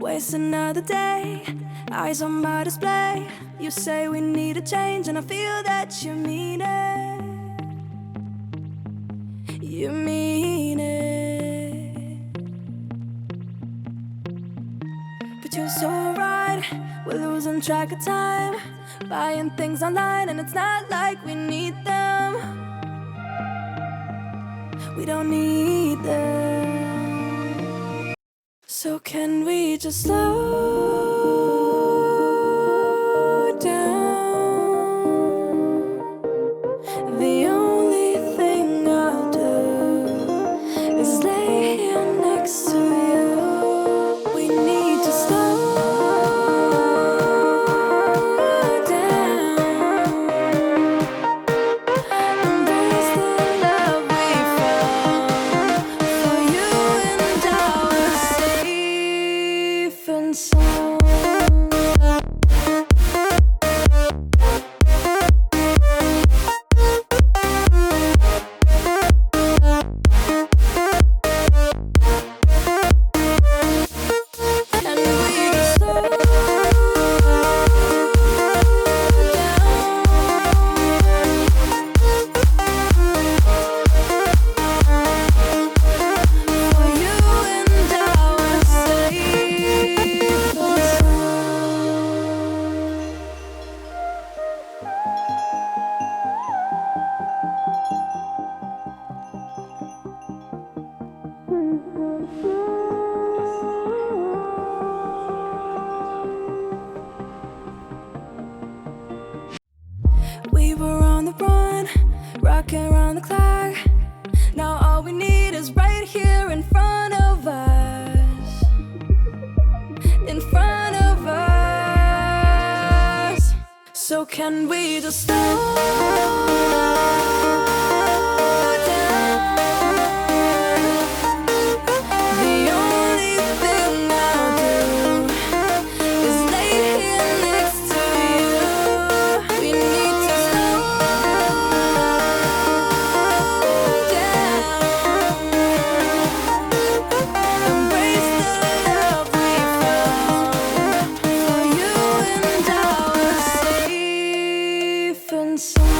Waste another day, eyes on my display. You say we need a change, and I feel that you mean it. You mean it. But you're so right, we're losing track of time, buying things online, and it's not like we need them. We don't need them. So can we just slow down? The only thing I'll do is lay here next to you. We need to slow down. Embrace the love we found. For you and I are safe and sound. And we just slow down. For you and I are safe and We were on the run, rocking around the clock. Now all we need is right here in front of us. In front of us. So can we just slow down? The only thing I'll do is lay here next to you. We need to slow down. Embrace the love we found. For you and I are safe and sound.